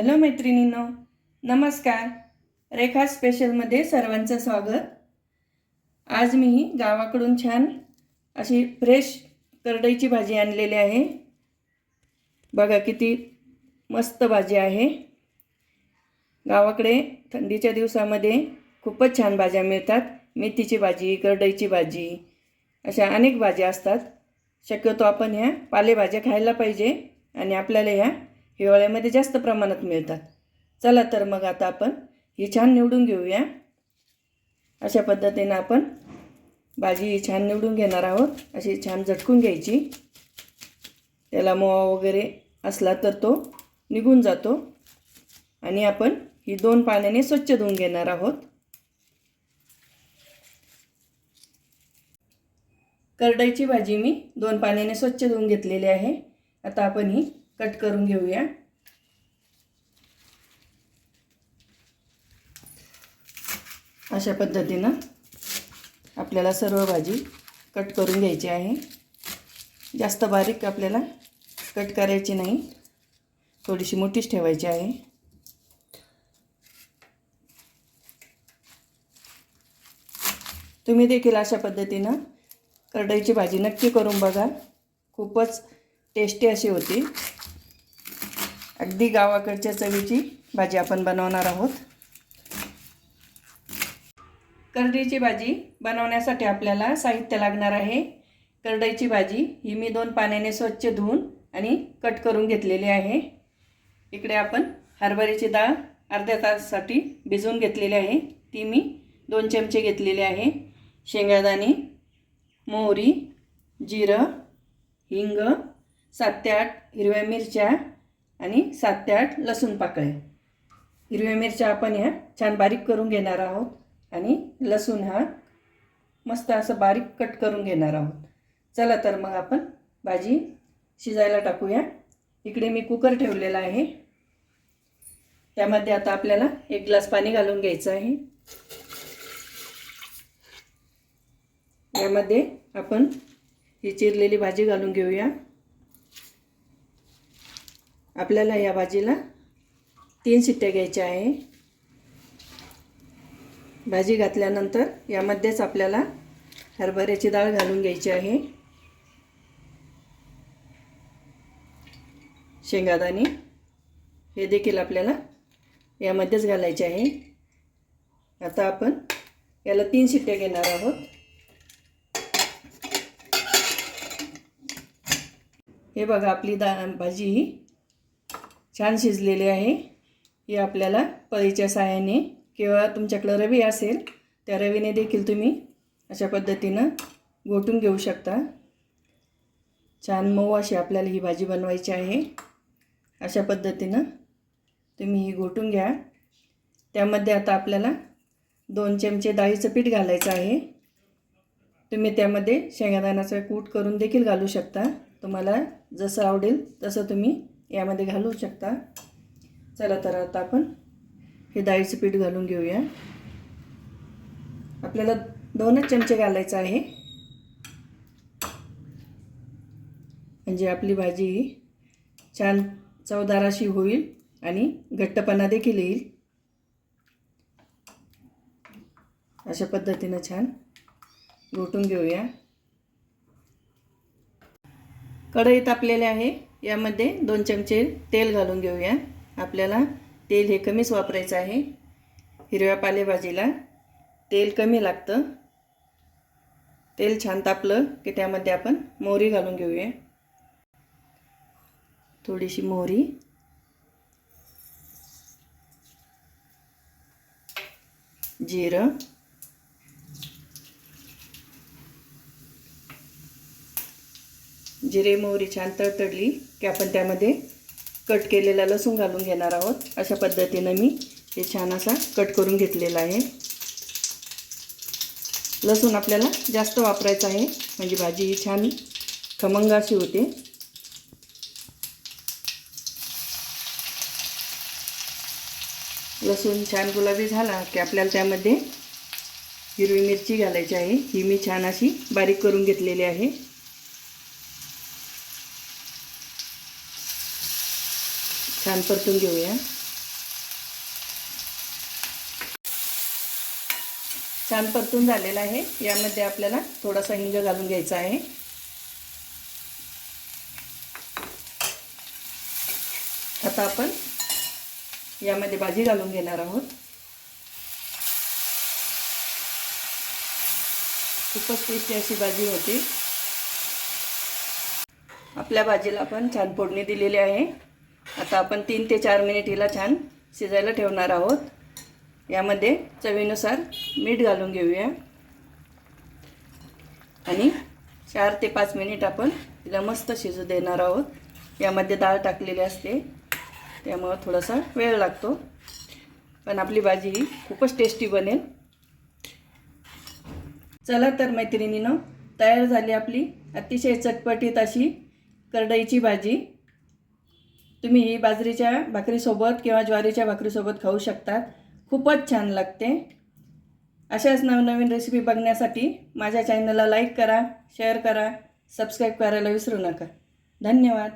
Hello मैत्रिणींनो, नमस्कार. रेखा स्पेशलमध्ये सर्वांचं स्वागत. आज मी गावाकडून छान अशी फ्रेश करडईची भाजी आणलेली आहे. बघा किती मस्त भाजी आहे. गावाकडे थंडीच्या दिवसामध्ये खूपच छान भाज्या मिळतात. मेथीची भाजी, करडईची भाजी, अशा अनेक भाज्या असतात. शक्यतो आपण ह्या पालेभाज्या खायला पाहिजे आणि आपल्याला ह्या हिवाळ्यामध्ये जास्त प्रमाणात मिळतात. चला तर मग आता आपण ही छान निवडून घेऊया. अशा पद्धतीने आपण भाजी छान निवडून घेणार आहोत. अशी छान झटकून घ्यायची. त्याला मोवा वगैरे असला तर तो निघून जातो. आणि आपण ही 2 पाण्याने स्वच्छ धुवून घेणार आहोत. करडईची भाजी मी 2 पाण्याने स्वच्छ धुवून घेतलेली आहे. आता आपण ही कट करून घेऊया. अशा पद्धतीने आपल्याला सर्व भाजी कट करून घ्यायची आहे. जास्त बारीक आपल्याला कट करायची नाही, थोडीशी मोठीच ठेवायची आहे. तुम्ही देखील अशा पद्धतीने करडईची भाजी नक्की करून बघा. खूपच टेस्टी अशी होती. अगदी गावाकडच्या चवीची भाजी आपण बनवणार आहोत. करडईची भाजी बनवण्यासाठी आपल्याला साहित्य लागणार आहे. करडईची भाजी ही मी 2 पाण्याने स्वच्छ धुवून आणि कट करून घेतलेली आहे. इकडे आपण हरभऱ्याची डाळ अर्ध्या तासासाठी भिजवून घेतलेली आहे. ती मी 2 चमचे घेतलेली आहे. शेंगदाणे, मोहरी, जिरं, हिंग, 7 ते 8 हिरव्या मिरच्या आणि 7 ते 8 लसूण पाकळ्या. हिरव्या मिरच्या आपण ह्या छान बारीक करून घेणार आहोत आणि लसूण हा मस्त असं बारीक कट करून घेणार आहोत. चला तर मग आपण भाजी शिजायला टाकूया. इकडे मी कुकर ठेवलेला आहे. त्यामध्ये आता आपल्याला 1 ग्लास पाणी घालून घ्यायचं आहे. यामध्ये आपण ही चिरलेली भाजी घालून घेऊया. आपल्याला या भाजीला 3 शिट्ट्या घ्यायच्या आहे. भाजी घातल्यानंतर यामध्येच आपल्याला हरभऱ्याची डाळ घालून घ्यायची आहे. शेंगदाणे हे देखील आपल्याला यामध्येच घालायचे आहे. आता आपण याला 3 शिट्ट्या घेणार आहोत. हे बघा आपली भाजी ही छान शिजलेली आहे. ही आपल्याला पळीच्या साहाय्याने किंवा तुमच्याकडे रवी असेल त्या रवीने देखील तुम्ही अशा पद्धतीनं घोटून घेऊ शकता. छान मऊ अशी आपल्याला ही भाजी बनवायची आहे. अशा पद्धतीनं तुम्ही ही घोटून घ्या. त्यामध्ये आता आपल्याला 2 चमचे डाळीचं पीठ घालायचं आहे. तुम्ही त्यामध्ये शेंगदाण्याचा कूट करून देखील घालू शकता. तुम्हाला जसं आवडेल तसं तुम्ही यामध्ये घालू शकता. चला तर आता आपण हे डाळीचं पीठ घालून घेऊया. आपल्याला 2च चमचे घालायचं आहे. म्हणजे आपली भाजी छान चवदार अशी होईल आणि घट्टपणा देखील येईल. अशा पद्धतीनं छान घोटून घेऊया. कढई तापलेली आहे. यामध्ये 2 चमचे तेल घालून घेऊया. आपल्याला तेल हे कमीच वापरायचं आहे. हिरव्या पालेभाजीला तेल कमी लागतं. तेल छान तापलं की त्यामध्ये आपण मोहरी घालून घेऊया. थोडीशी मोहरी, जिरं, जिरे मोहरी छान तडतडली की आपण त्यामध्ये कट केलेला लसूण घालून घेणार आहोत. अशा पद्धतीने मी हे छान असा कट करून घेतलेला आहे. लसूण आपल्याला जास्त वापरायचा आहे म्हणजे भाजी ही छान खमंग अशी होते. लसूण छान गुलाबी झाला की आपल्याला त्यामध्ये हिरवी मिरची घालायची आहे. ही मी छान अशी बारीक करून घेतलेली आहे. छान परतून घेऊया. छान परतून झालेला आहे. यामध्ये आपल्याला थोडासा हिंग घालून घ्यायचा आहे. आता आपण यामध्ये भाजी घालून घेणार आहोत. खूपच टेस्टी अशी भाजी होती. आपल्या भाजीला आपण छान फोडणी दिलेली आहे. आता आपण 3 ते 4 मिनिट हिला छान शिजायला ठेवणार आहोत. यामध्ये चवीनुसार मीठ घालून घेऊया आणि 4 ते 5 मिनिट आपण हिला मस्त शिजू देणार आहोत. यामध्ये डाळ टाकलेली असते त्यामुळे थोडासा वेळ लागतो, पण आपली भाजी ही खूपच टेस्टी बनेल. चला तर मैत्रिणींनो, तयार झाली आपली अतिशय चटपटीत अशी करडईची भाजी. तुम्ही ही बाजरीच्या भाकरीसोबत किंवा ज्वारीच्या भाकरीसोबत खाऊ शकतात. खूपच छान लागते. अशाच नवनवीन रेसिपी बघण्यासाठी माझ्या चॅनलला लाईक करा, शेअर करा, सबस्क्राईब करायला विसरू नका. धन्यवाद.